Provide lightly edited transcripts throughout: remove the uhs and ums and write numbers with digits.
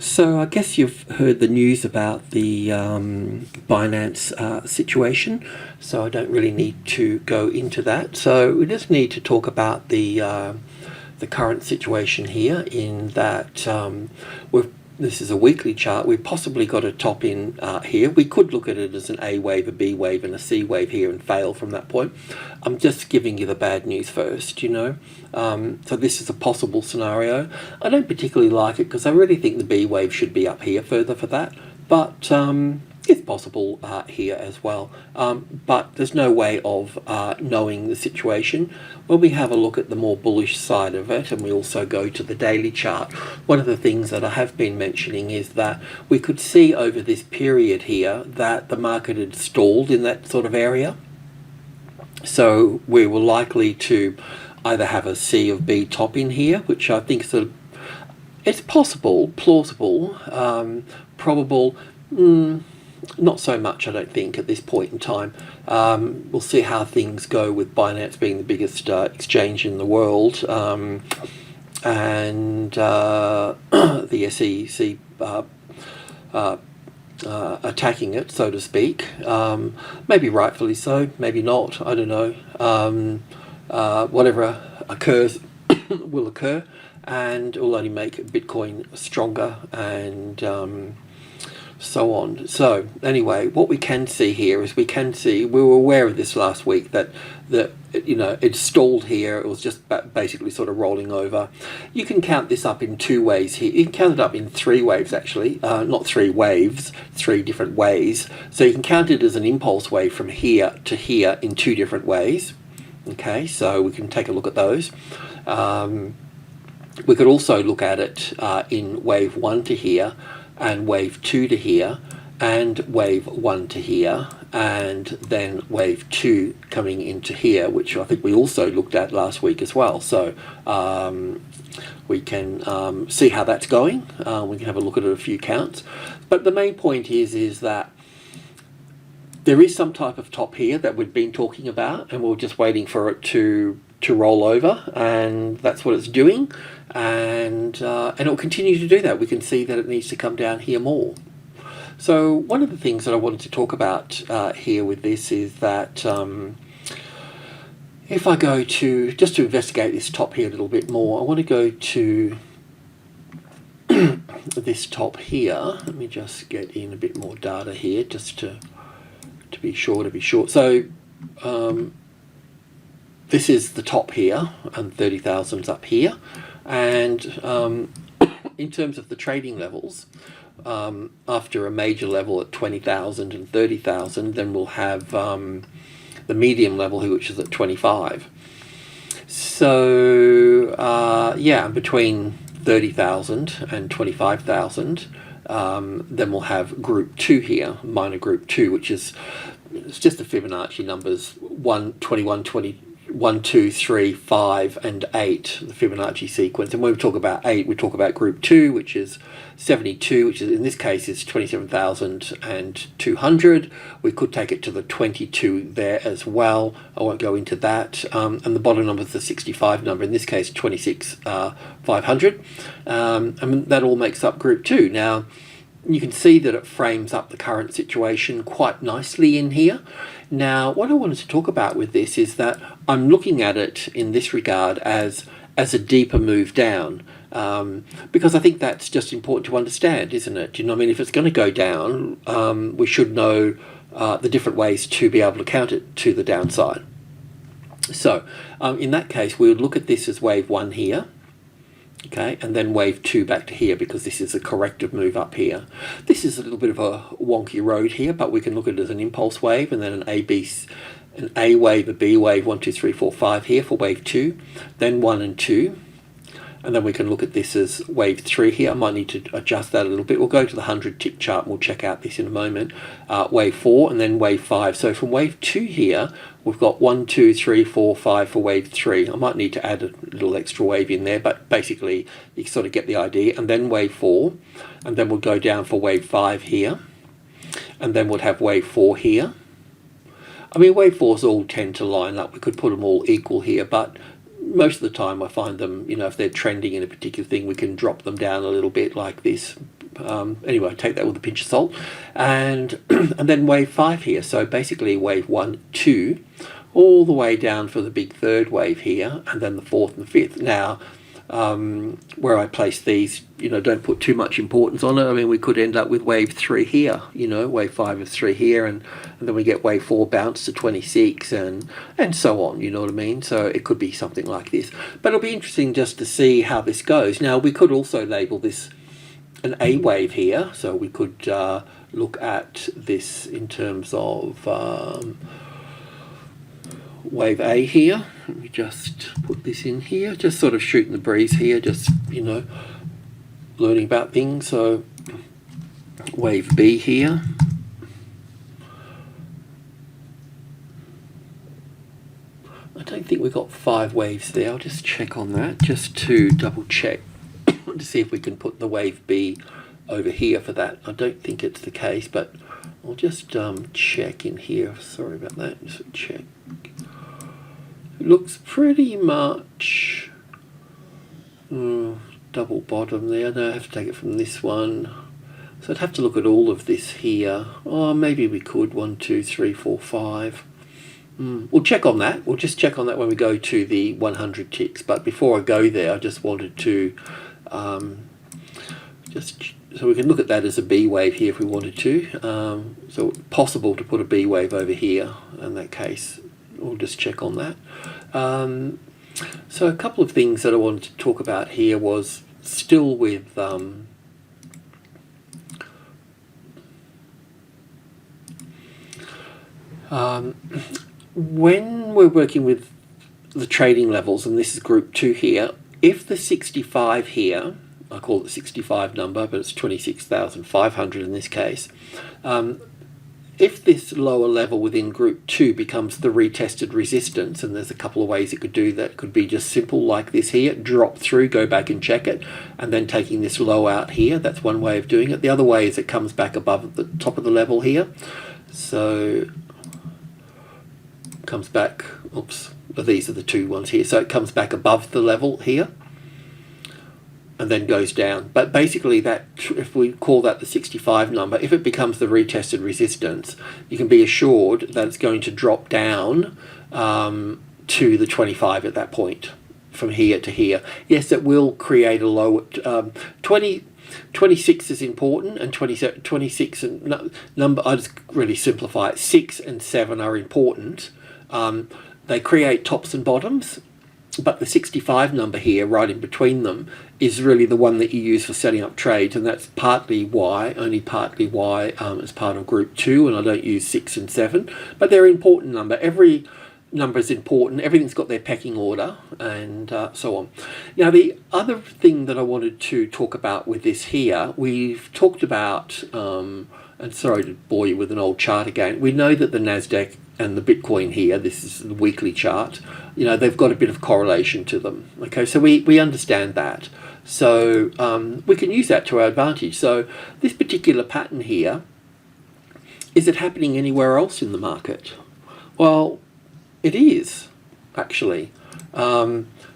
So I guess you've heard the news about the Binance situation, so I don't really need to go into that. So we just need to talk about the current situation here, in that this is a weekly chart. We've possibly got a top in here. We could look at it as an A wave, a B wave, and a C wave here and fail from that point. I'm just giving you the bad news first, you know. So this is a possible scenario. I don't particularly like it because I really think the B wave should be up here further for that. But it's possible here as well. But there's no way of knowing the situation. When we have a look at the more bullish side of it, and we also go to the daily chart, one of the things that I have been mentioning is that we could see over this period here that the market had stalled in that sort of area. So we were likely to either have a C of B top in here, which I think sort of, it's possible, plausible, probable, not so much, I don't think, at this point in time. We'll see how things go with Binance being the biggest exchange in the world, and the SEC attacking it, so to speak. Maybe rightfully so, maybe not, I don't know. Whatever occurs will occur, and it will only make Bitcoin stronger, and so on. So anyway, what we can see here is we were aware of this last week, that you know, it stalled here. It was just basically sort of rolling over. You can count this up in two ways here. You can count it up in three waves, actually, not three waves, three different ways. So you can count it as an impulse wave from here to here in two different ways. Okay, so we can take a look at those. We could also look at it in wave 1 to here, and wave 2 to here, and wave 1 to here, and then wave 2 coming into here, which I think we also looked at last week as well. So we can see how that's going. We can have a look at a few counts. But the main point is that there is some type of top here that we've been talking about, and we're just waiting for it to roll over, and that's what it's doing, and it will continue to do that. We can see that it needs to come down here more. So one of the things that I wanted to talk about here with this is that if I go to, just to investigate this top here a little bit more, I want to go to this top here. Let me just get in a bit more data here, just to be sure. So this is the top here, and 30,000's up here, and in terms of the trading levels, after a major level at 20,000 and 30,000, then we'll have the medium level here, which is at 25. So yeah, between 30,000 and 25,000, then we'll have group 2 here, minor group 2, which is, it's just the Fibonacci numbers, 1, 21, 1, 2, 3, 5, and 8, the Fibonacci sequence. And when we talk about 8, we talk about group 2, which is 72, which is, in this case, is 27,200. We could take it to the 22 there as well. I won't go into that. And the bottom number is the 65 number, in this case 26,500. And that all makes up group 2. Now, you can see that it frames up the current situation quite nicely in here. Now, what I wanted to talk about with this is that I'm looking at it in this regard as a deeper move down, because I think that's just important to understand, isn't it? You know, I mean, if it's going to go down, we should know the different ways to be able to count it to the downside. So, in that case, we would look at this as wave 1 here. Okay, and then wave 2 back to here, because this is a corrective move up here. This is a little bit of a wonky road here, but we can look at it as an impulse wave, and then an A wave, a B wave, 1, 2, 3, 4, 5 here for wave 2, then 1 and 2. And then we can look at this as wave 3 here. I might need to adjust that a little bit. We'll go to the 100-tick chart and we'll check out this in a moment. Wave 4 and then wave 5. So from wave 2 here, we've got 1, 2, 3, 4, 5 for wave 3. I might need to add a little extra wave in there, but basically you sort of get the idea. And then wave 4, and then we'll go down for wave 5 here. And then we'll have wave 4 here. I mean, wave 4s all tend to line up. We could put them all equal here, but most of the time I find them, you know, if they're trending in a particular thing, we can drop them down a little bit like this, Anyway, take that with a pinch of salt. And and then wave 5 here. So basically wave 1, 2, all the way down for the big third wave here, and then the fourth and the fifth. Now, where I place these, don't put too much importance on it. I mean, we could end up with wave 3 here, wave 5 of 3 here, and then we get wave 4 bounce to 26 and so on, you know what I mean? So it could be something like this. But it'll be interesting just to see how this goes. Now, we could also label this an A wave here. So we could look at this in terms of wave A here. Let me just put this in here, just sort of shooting the breeze here, just learning about things. So wave B here, I don't think we've got 5 waves there. I'll just check on that just to double check to see if we can put the wave B over here for that. I don't think it's the case, but I'll just check in here. Sorry about that. Just check. It looks pretty much double bottom there. No, I have to take it from this one. So I'd have to look at all of this here. Oh, maybe we could. 1, 2, 3, 4, 5. We'll check on that. We'll just check on that when we go to the 100 ticks. But before I go there, I just wanted to so we can look at that as a B wave here if we wanted to. So possible to put a B wave over here in that case. We'll just check on that. So a couple of things that I wanted to talk about here was still with when we're working with the trading levels, and this is group 2 here, if the 65 here, I call it the 65 number, but it's 26,500 in this case, if this lower level within group 2 becomes the retested resistance, and there's a couple of ways it could do that, could be just simple like this here, drop through, go back and check it, and then taking this low out here. That's one way of doing it. The other way is it comes back above the top of the level here. So comes back, oops, these are the 2 ones here. So it comes back above the level here and then goes down. But basically that, if we call that the 65 number, if it becomes the retested resistance, you can be assured that it's going to drop down to the 25 at that point, from here to here. Yes, it will create a low, 26 is important, and 26 and number, I just really simplify it, 6 and 7 are important. They create tops and bottoms, but the 65 number here, right in between them, is really the one that you use for setting up trades, and that's partly why, only partly why, as part of group 2, and I don't use 6 and 7, but they're an important number. Every number is important. Everything's got their pecking order, and so on. Now, the other thing that I wanted to talk about with this here, we've talked about, and sorry to bore you with an old chart again, we know that the NASDAQ and the Bitcoin here, this is the weekly chart, they've got a bit of correlation to them. Okay, so we understand that. So we can use that to our advantage. So this particular pattern here, is it happening anywhere else in the market? Well, it is, actually.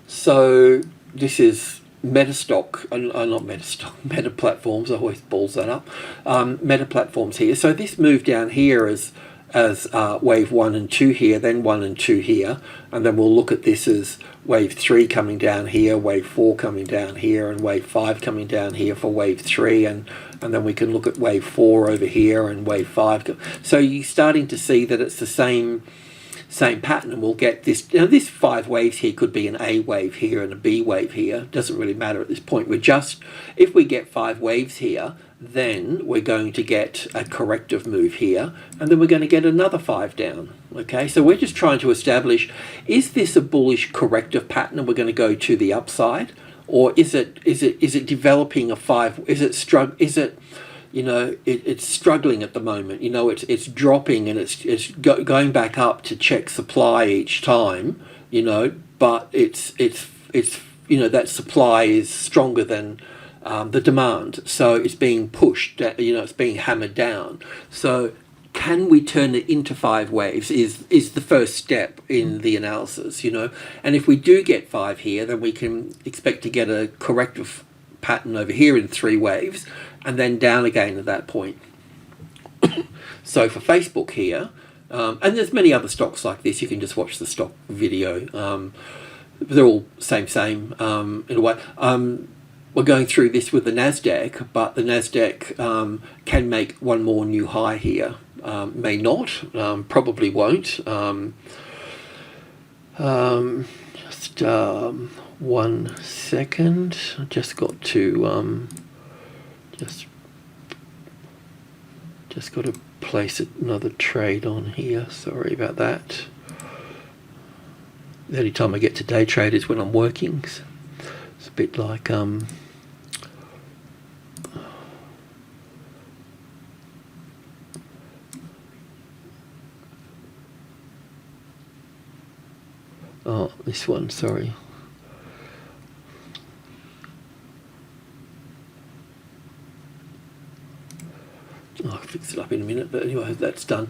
So this is Metastock, not Metastock, Meta Platforms, I always balls that up. Meta Platforms here. So this move down here as wave 1 and 2 here, then 1 and 2 here, and then we'll look at this as wave 3 coming down here, wave 4 coming down here, and wave 5 coming down here for wave 3, and then we can look at wave 4 over here and wave 5. So you're starting to see that it's the same pattern, and we'll get this. Now this 5 waves here could be an A wave here and a B wave here. Doesn't really matter at this point. We're just, if we get 5 waves here, then we're going to get a corrective move here, and then we're going to get another 5 down. Okay, so we're just trying to establish, is this a bullish corrective pattern and we're going to go to the upside, or is it developing a 5? Is it it's struggling at the moment. It's dropping, and it's going back up to check supply each time. But it's that supply is stronger than the demand, so it's being pushed. It's being hammered down. So can we turn it into 5 waves? Is the first step in the analysis. And if we do get 5 here, then we can expect to get a corrective pattern over here in 3 waves, and then down again at that point. So for Facebook here, and there's many other stocks like this, you can just watch the stock video. They're all same in a way. We're going through this with the NASDAQ, but the NASDAQ can make one more new high here. May not, probably won't. Just 1 second. I just got to just got to place another trade on here. Sorry about that. The only time I get to day trade is when I'm working. It's a bit like oh, this one, sorry. I'll fix it up in a minute, but anyway, that's done.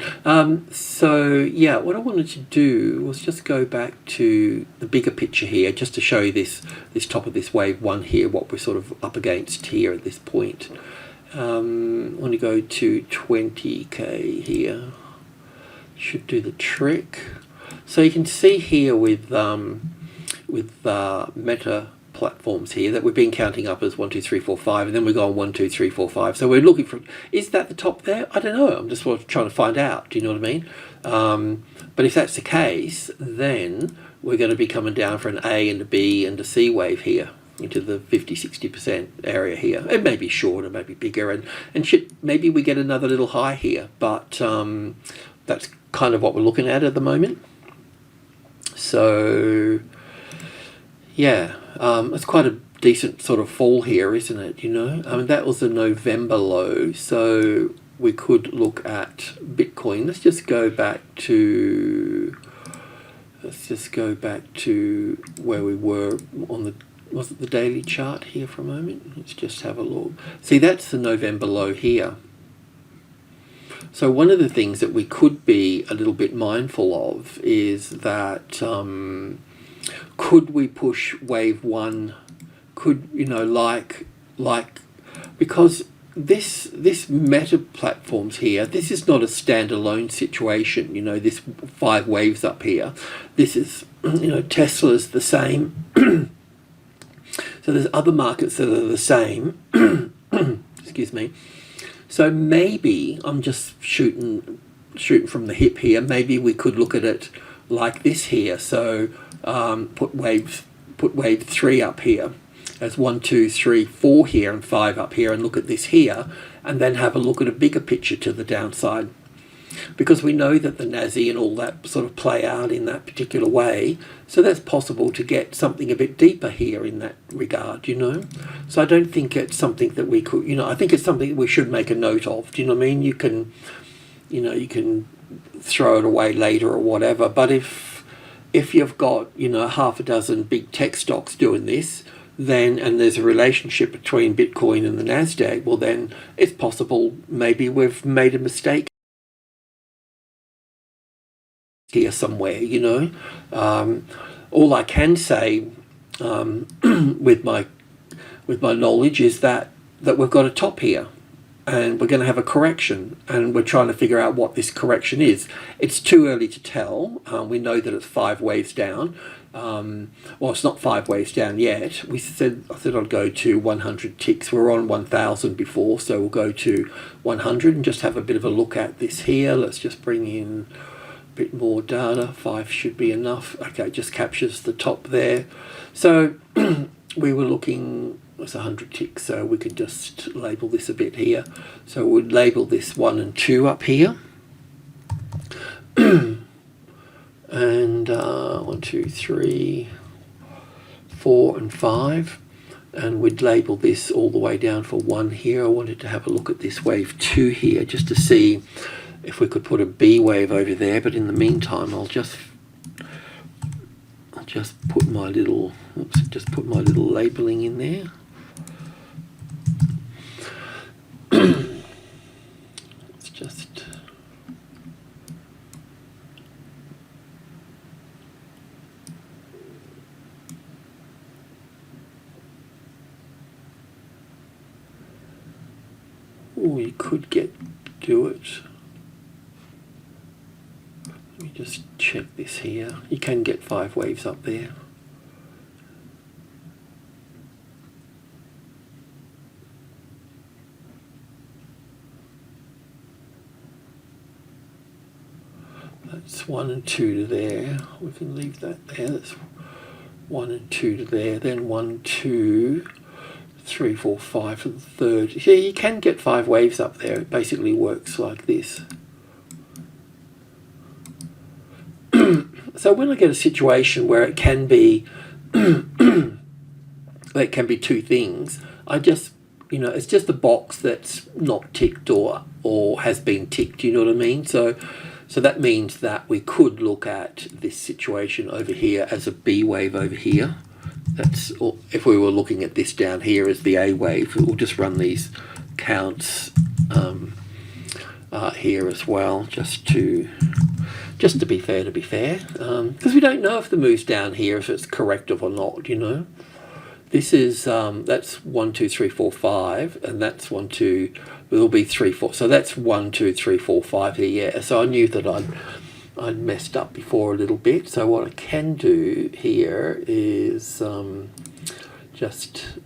So yeah, what I wanted to do was just go back to the bigger picture here, just to show you this top of this wave 1 here, what we're sort of up against here at this point. I want to go to 20k here. Should do the trick. So you can see here with Meta platforms here that we've been counting up as 1, 2, 3, 4, 5, and then we go on 1, 2, 3, 4, 5. So we're looking for, is that the top there? I don't know. I'm just sort of trying to find out. Do you know what I mean? But if that's the case, then we're going to be coming down for an A and a B and a C wave here into the 50-60% area here. It may be shorter, maybe bigger, and maybe we get another little high here, but that's kind of what we're looking at the moment. So yeah, it's quite a decent sort of fall here, isn't it? You know, I mean, that was a November low, so we could look at Bitcoin. Let's just go back to where we were on the, was it the daily chart here for a moment? Let's just have a look. See, that's the November low here. So one of the things that we could be a little bit mindful of is that could we push wave 1? Could, you know, like because this Meta platforms here, this is not a standalone situation. You know, this 5 waves up here. This is, you know, Tesla's the same. So there's other markets that are the same. Excuse me. So maybe I'm just shooting from the hip here. Maybe we could look at it like this here. So put wave 3 up here as 1, 2, 3, 4 here and 5 up here, and look at this here, and then have a look at a bigger picture to the downside, because we know that the NASI and all that sort of play out in that particular way. So that's possible to get something a bit deeper here in that regard, you know. So I don't think it's something that we could, you know, I think it's something that we should make a note of. Do you know what I mean? You can, you know, you can throw it away later or whatever, but if you've got, you know, half a dozen big tech stocks doing this, then, and there's a relationship between Bitcoin and the NASDAQ, well then it's possible maybe we've made a mistake here somewhere, you know. All I can say with my knowledge is that we've got a top here, and we're going to have a correction, and we're trying to figure out what this correction is. It's too early to tell. We know that it's 5 waves down. Well, it's not 5 waves down yet. I said I'd go to 100 ticks. We were on 1,000 before, so we'll go to 100 and just have a bit of a look at this here. Let's just bring in a bit more data. 5 should be enough. Okay, it just captures the top there. So we were looking, it's 100 ticks, so we could just label this a bit here. So we'd label this 1 and 2 up here. And 1, 2, 3, 4 and 5, and we'd label this all the way down for 1 here. I wanted to have a look at this wave 2 here just to see if we could put a B wave over there, but in the meantime I'll just put my little labeling in there. Let's just oh, you could do it. Let me just check this here. You can get 5 waves up there. That's 1 and 2 to there. We can leave that there. That's 1 and 2 to there. Then 1, 2, 3, 4, 5 for the third. Yeah, you can get 5 waves up there. It basically works like this. So when I get a situation where it can be, it can be 2 things, I just, it's just a box that's not ticked or has been ticked. You know what I mean? So that means that we could look at this situation over here as a B wave over here. That's, or if we were looking at this down here as the A wave, we'll just run these counts here as well, just to be fair, because we don't know if the move's down here, if it's corrective or not. This is that's 1, 2, 3, 4, 5, and that's 1, 2. It'll be 3, 4. So that's 1, 2, 3, 4, 5 here. Yeah. So I knew that I'd messed up before a little bit. So what I can do here is just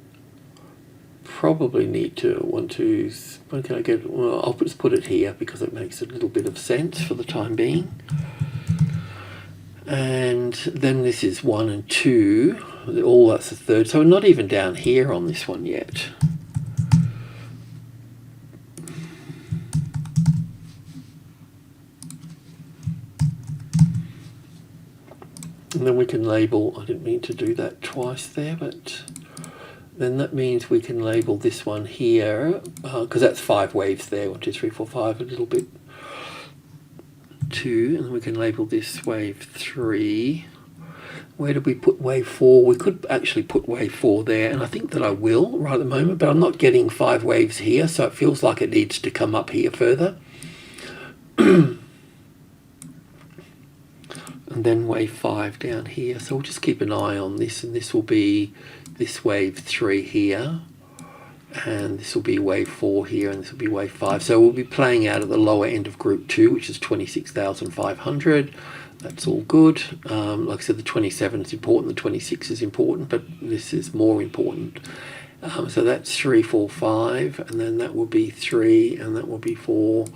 probably need to want to. When can I get? Well, I'll just put it here because it makes a little bit of sense for the time being. And then this is 1 and 2. All that's the third. So we're not even down here on this one yet. And then we can label, I didn't mean to do that twice there, but then that means we can label this one here, because that's 5 waves there, 1, 2, 3, 4, 5, a little bit 2, and then we can label this wave 3. Where did we put wave 4? We could actually put wave 4 there, and I think that I will right at the moment, but I'm not getting 5 waves here, so it feels like it needs to come up here further. And then wave 5 down here. So we'll just keep an eye on this, and this will be this wave 3 here, and this will be wave 4 here, and this will be wave 5. So we'll be playing out at the lower end of group 2, which is 26,500. That's all good. Like I said, the 27 is important, the 26 is important, but this is more important. So that's 3, 4, 5, and then that will be 3, and that will be 4.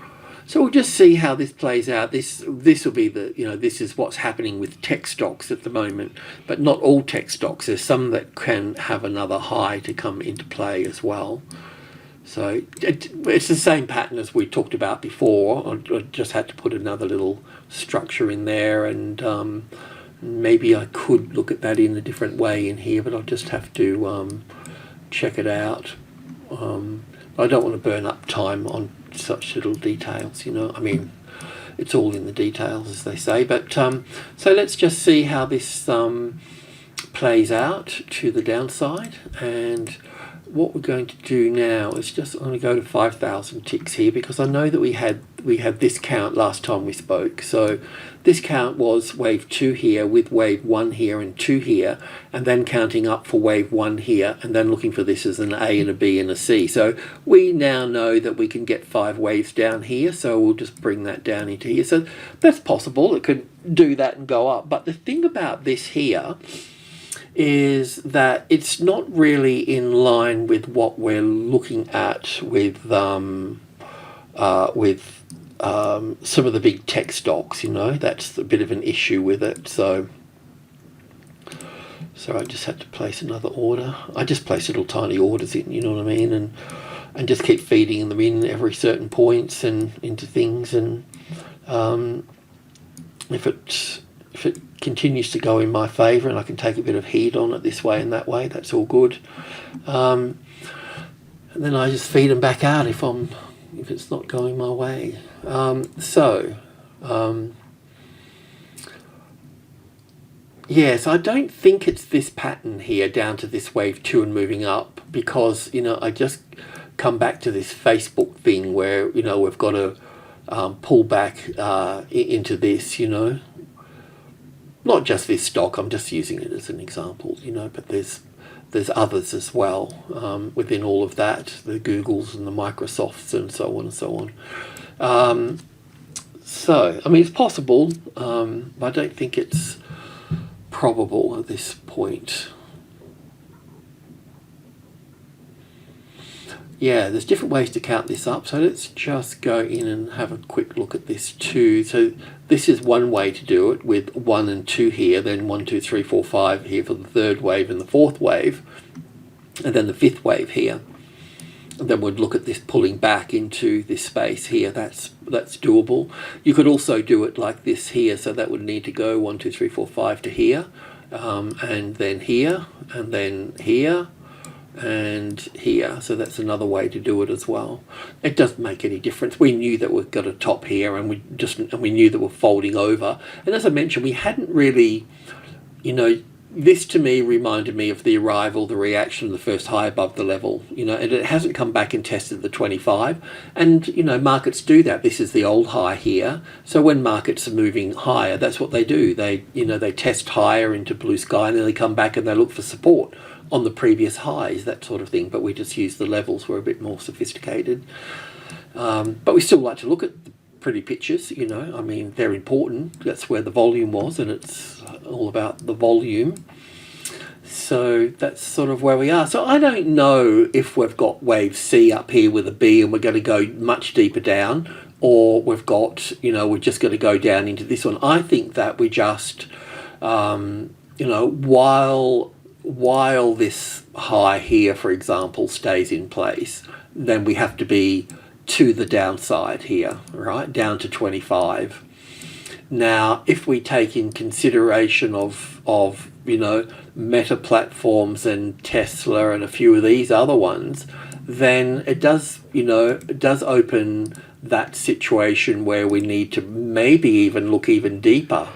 So we'll just see how this plays out. This will be the, this is what's happening with tech stocks at the moment, but not all tech stocks. There's some that can have another high to come into play as well. So it's the same pattern as we talked about before. I just had to put another little structure in there, and maybe I could look at that in a different way in here, but I'll just have to check it out. I don't want to burn up time on such little details, I mean, it's all in the details, as they say. But so let's just see how this plays out to the downside. And what we're going to do now is just, I'm going to go to 5,000 ticks here, because I know that we had this count last time we spoke. So this count was wave 2 here with wave 1 here and 2 here, and then counting up for wave 1 here, and then looking for this as an A and a B and a C. So we now know that we can get 5 waves down here, so we'll just bring that down into here. So that's possible, it could do that and go up. But the thing about this here is that it's not really in line with what we're looking at with some of the big tech stocks. That's a bit of an issue with it. So I just had to place another order. I just place little tiny orders in, you know what I mean, and just keep feeding them in every certain points and into things. And if it continues to go in my favour and I can take a bit of heat on it this way and that way, that's all good. And then I just feed them back out if it's not going my way. Yes, I don't think it's this pattern here down to this wave 2 and moving up, because I just come back to this Facebook thing where we've got to pull back into this, not just this stock, I'm just using it as an example, but there's there's others as well within all of that, the Googles and the Microsofts and so on and so on. So, I mean, it's possible, but I don't think it's probable at this point. Yeah, there's different ways to count this up, so let's just go in and have a quick look at this too. So this is one way to do it, with 1 and 2 here, then 1, 2, 3, 4, 5 here for the third wave and the fourth wave, and then the fifth wave here. And then we'd look at this pulling back into this space here. That's doable. You could also do it like this here, so that would need to go 1, 2, 3, 4, 5 to here, and then here, and then here, and here. So that's another way to do it as well. It doesn't make any difference. We knew that we've got a top here, and we knew that we're folding over. And as I mentioned, we hadn't really, you know, this to me reminded me of the arrival, the reaction of the first high above the level, you know, and it hasn't come back and tested the 25. And, you know, markets do that. This is the old high here. So when markets are moving higher, that's what they do. They, you know, they test higher into blue sky, and then they come back and they look for support on the previous highs, that sort of thing. But we just use the levels. We're a bit more sophisticated. But we still like to look at the pretty pictures, you know. I mean, they're important. That's where the volume was, and it's all about the volume. So that's sort of where we are. So I don't know if we've got wave C up here with a B and we're going to go much deeper down, or we've got, you know, we're just going to go down into this one. I think that we just, you know, while this high here, for example, stays in place, then we have to be to the downside here, right, down to 25. Now, if we take in consideration of you know, Meta platforms and Tesla and a few of these other ones, then it does, you know, it does open that situation where we need to maybe even look even deeper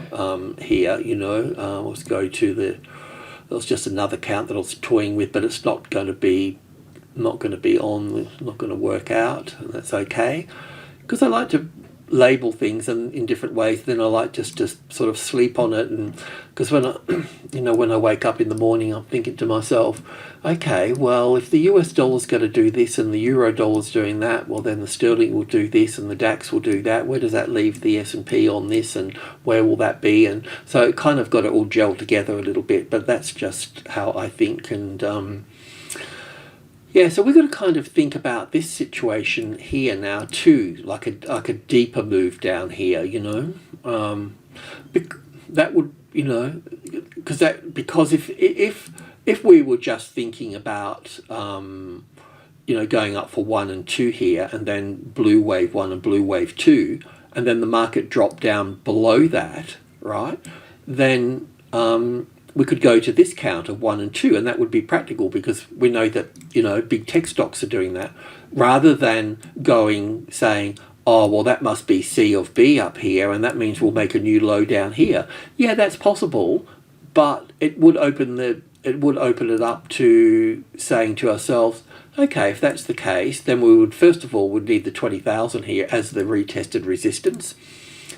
here, you know. Let's go to there was just another count that I was toying with, but it's not going to be not going to work out, and that's okay, because I like to label things in different ways. Then I like just to sort of sleep on it, and because when I wake up in the morning, I'm thinking to myself, okay, well, if the US dollar's going to do this and the euro dollar's doing that, well, then the sterling will do this and the DAX will do that. Where does that leave the S&P on this, and where will that be? And so it kind of got it all gelled together a little bit, but that's just how I think. And yeah, so we've got to kind of think about this situation here now too, like a deeper move down here, you know. That would, you know, because if we were just thinking about you know, going up for 1 and 2 here, and then blue wave 1 and blue wave 2, and then the market dropped down below that, right? Then we could go to this count of 1 and 2, and that would be practical, because we know that, you know, big tech stocks are doing that, rather than saying, oh, well, that must be C of B up here, and that means we'll make a new low down here. Yeah, that's possible, but it would open it up to saying to ourselves, okay, if that's the case, then we would first of all need the 20,000 here as the retested resistance.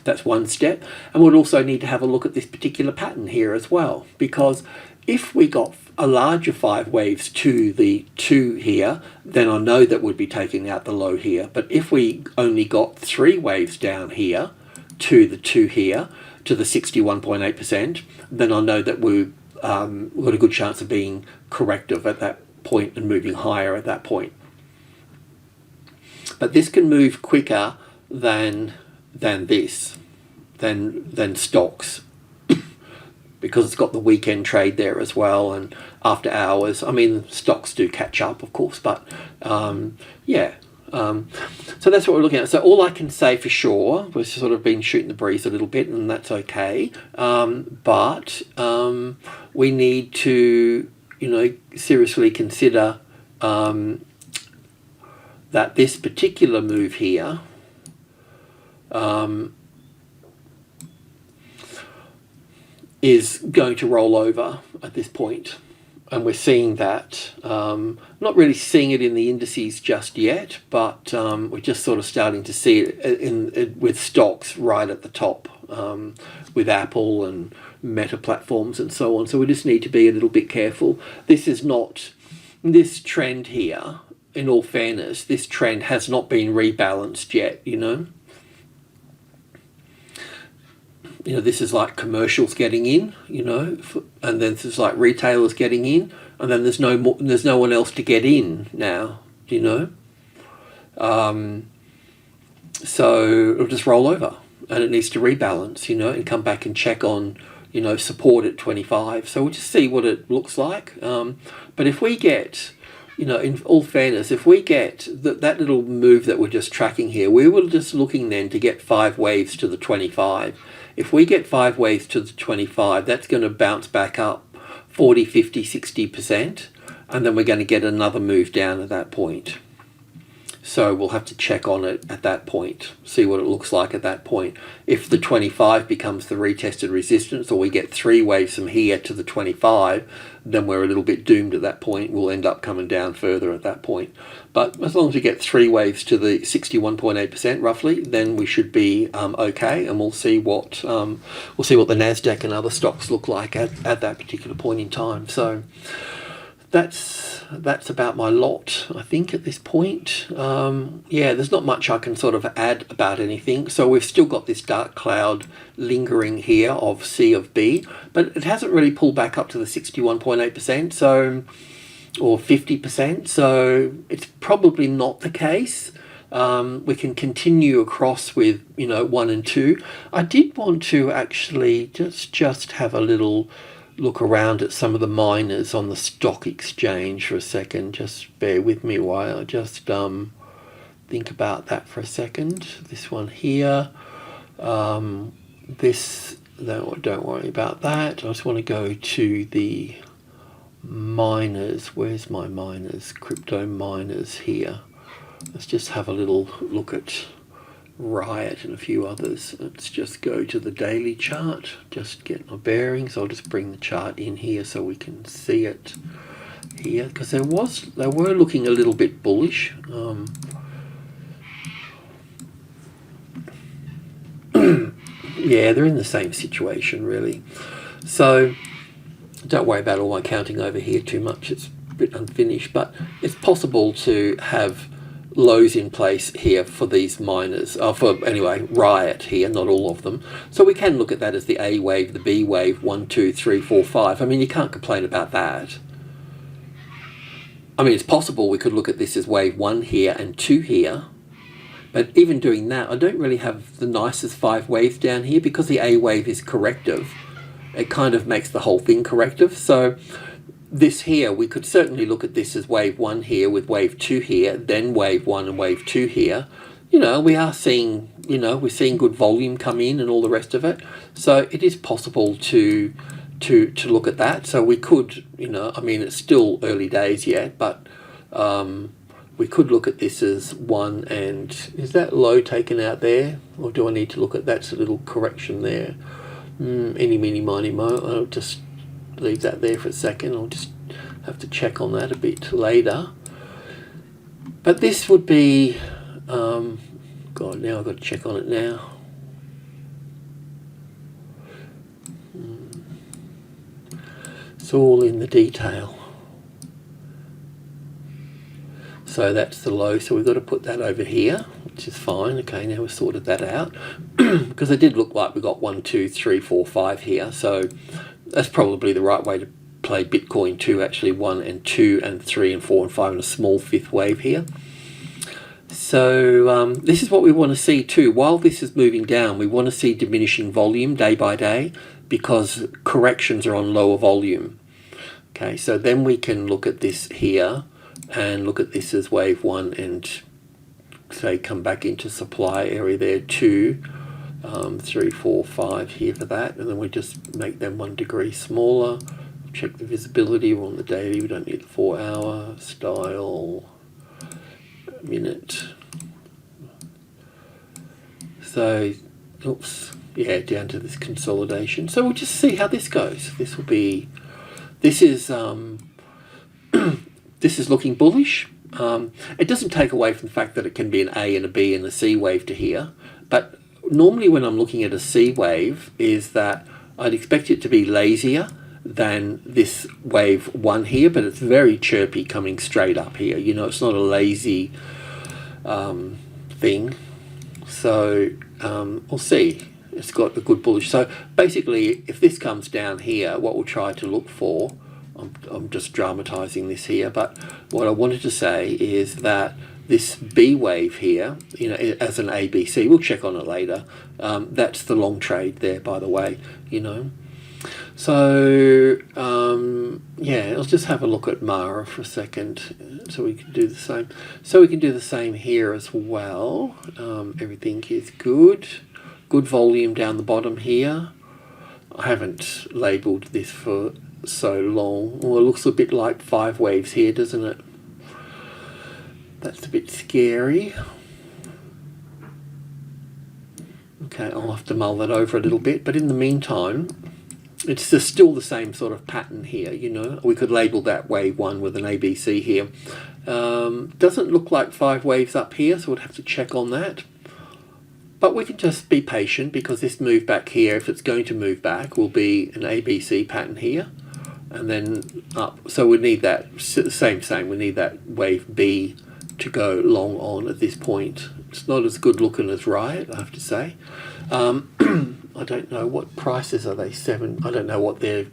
That's one step. And we'd also need to have a look at this particular pattern here as well, because if we got a larger 5 waves to the 2 here, then I know that we'd be taking out the low here. But if we only got 3 waves down here to the 2 here, to the 61.8%, then I know that we've got a good chance of being corrective at that point and moving higher at that point. But this can move quicker than stocks, because it's got the weekend trade there as well, and after hours. I mean, stocks do catch up, of course, but yeah. So that's what we're looking at. So all I can say for sure, we've sort of been shooting the breeze a little bit, and that's okay. But we need to, you know, seriously consider that this particular move here is going to roll over at this point, and we're seeing that. Not really seeing it in the indices just yet, but we're just sort of starting to see it with stocks right at the top with Apple and Meta platforms and so on. So we just need to be a little bit careful. This is not, this trend here, in all fairness, this trend has not been rebalanced yet, you know. You know, this is like commercials getting in, you know, and then this is like retailers getting in, and then there's no one else to get in now, you know. So it'll just roll over, and it needs to rebalance, you know, and come back and check on, you know, support at 25. So we'll just see what it looks like. But if we get, you know, in all fairness, if we get that little move that we're just tracking here, we were just looking then to get 5 waves to the 25. If we get 5 waves to the 25, that's going to bounce back up 40, 50, 60%, and then we're going to get another move down at that point. So we'll have to check on it at that point, see what it looks like at that point. If the 25 becomes the retested resistance, or we get 3 waves from here to the 25, then we're a little bit doomed at that point. We'll end up coming down further at that point. But as long as we get 3 waves to the 61.8% roughly, then we should be okay, and we'll see what the Nasdaq and other stocks look like at that particular point in time. So that's about my lot, I think, at this point. Yeah, there's not much I can sort of add about anything. So we've still got this dark cloud lingering here of C of B, but it hasn't really pulled back up to the 61.8%, so, or 50%, so it's probably not the case. We can continue across with, you know, 1 and 2. I did want to actually just have a little look around at some of the miners on the stock exchange for a second. Just bear with me while I just think about that for a second. This one here, this, no, don't worry about that. I just want to go to the miners. Where's my miners? Crypto miners here. Let's just have a little look at Riot and a few others. Let's just go to the daily chart, just get my bearings. I'll just bring the chart in here so we can see it here, because they were looking a little bit bullish. Yeah, they're in the same situation really. So don't worry about all my counting over here too much. It's a bit unfinished, but it's possible to have lows in place here for these miners, anyway, Riot here, not all of them. So we can look at that as the A wave, the B wave, 1, 2, 3, 4, 5. I mean, you can't complain about that. I mean, it's possible we could look at this as wave 1 here and 2 here, but even doing that, I don't really have the nicest 5 waves down here, because the A wave is corrective. It kind of makes the whole thing corrective. So this here, we could certainly look at this as wave 1 here with wave 2 here, then wave 1 and wave 2 here. You know, we are seeing, you know, we're seeing good volume come in and all the rest of it. So it is possible to look at that. So we could, you know, I mean, it's still early days yet, but we could look at this as 1, and is that low taken out there? Or do I need to look at that's a little correction there? Any, mini, miny, mo. I'll just leave that there for a second. I'll just have to check on that a bit later. But this would be, God, now I've got to check on it now. It's all in the detail. So that's the low, so we've got to put that over here, which is fine. Okay, now we've sorted that out. Because it did look like we got 1, 2, 3, 4, 5 here, so that's probably the right way to play Bitcoin too, actually. 1 and 2 and 3 and 4 and 5 and a small 5th wave here. So this is what we want to see too. While this is moving down, we want to see diminishing volume day by day, because corrections are on lower volume. Okay, so then we can look at this here and look at this as wave 1 and say come back into supply area there, 2, 3, 4, 5 here for that, and then we just make them 1 degree smaller. Check the visibility. We're on the daily, we don't need the 4 hour style, minute. So oops, yeah, down to this consolidation. So we'll just see how this goes. This will be, this is this is looking bullish. It doesn't take away from the fact that it can be an A and a B and a C wave to here, but normally when I'm looking at a C wave is that I'd expect it to be lazier than this wave 1 here, but it's very chirpy coming straight up here. You know, it's not a lazy thing. So we'll see. It's got a good bullish. So basically, if this comes down here, what we'll try to look for, I'm just dramatizing this here, but what I wanted to say is that this B wave here, you know, as an ABC, we'll check on it later. That's the long trade there, by the way, you know. So yeah, let's just have a look at Mara for a second, so we can do the same. So we can do the same here as well. Everything is good. Good volume down the bottom here. I haven't labelled this for so long. Well, it looks a bit like 5 waves here, doesn't it? That's a bit scary. Okay, I'll have to mull that over a little bit, but in the meantime, it's still the same sort of pattern here, you know. We could label that wave 1 with an ABC here. Doesn't look like 5 waves up here, so we'll have to check on that. But we can just be patient, because this move back here, if it's going to move back, will be an ABC pattern here, and then up. So we need that same. We need that wave B to go long on at this point. It's not as good looking as Riot, I have to say. I don't know what prices are they. 7. I don't know what they're.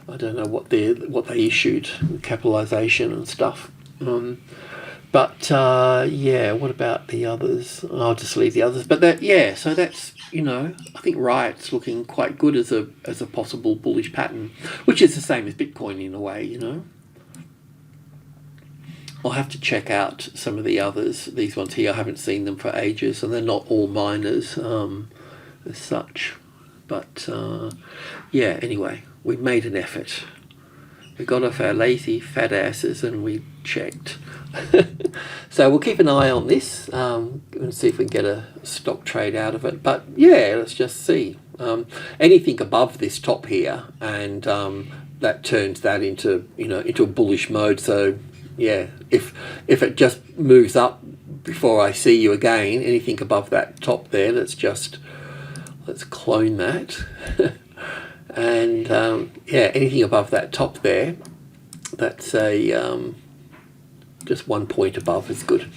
I don't know what they issued, capitalization and stuff. But yeah, what about the others? I'll just leave the others. But that, yeah, so that's, you know, I think Riot's looking quite good as a possible bullish pattern, which is the same as Bitcoin in a way, you know. I'll have to check out some of the others. These ones here, I haven't seen them for ages, and they're not all miners as such. But yeah, anyway, we made an effort. We got off our lazy fat asses and we checked. So we'll keep an eye on this and see if we can get a stock trade out of it. But yeah, let's just see. Anything above this top here, and that turns that into, you know, into a bullish mode. So yeah, if it just moves up before I see you again, anything above that top there, let's clone that. And yeah, anything above that top there, that's a just 1 point above is good.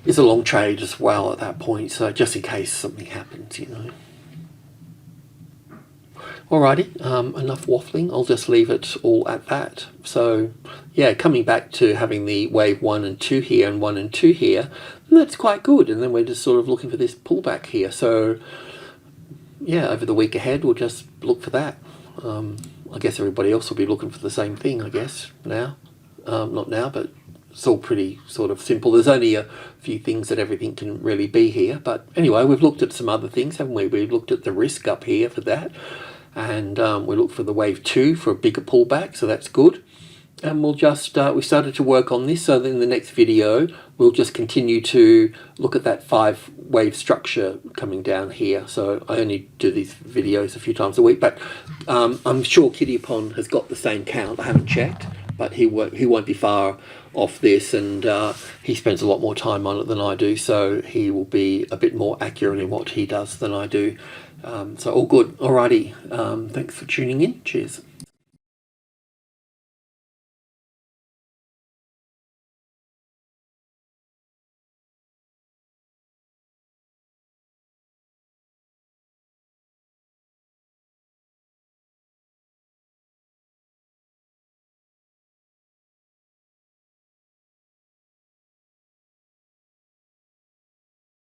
It's a long trade as well at that point, so just in case something happens, you know. Alrighty, enough waffling. I'll just leave it all at that. So yeah, coming back to having the wave 1 and 2 here and 1 and 2 here, that's quite good. And then we're just sort of looking for this pullback here. So yeah, over the week ahead, we'll just look for that. I guess everybody else will be looking for the same thing, I guess, now. Not now, but it's all pretty sort of simple. There's only a few things that everything can really be here. But anyway, we've looked at some other things, haven't we? We've looked at the risk up here for that. And we looked for the wave 2 for a bigger pullback, so that's good. And we'll just, we started to work on this, so in the next video, we'll just continue to look at that 5 wave structure coming down here. So I only do these videos a few times a week, but I'm sure Kitty Upon has got the same count. I haven't checked, but he won't be far off this, and he spends a lot more time on it than I do, so he will be a bit more accurate in what he does than I do. So all good. Alrighty, thanks for tuning in. Cheers.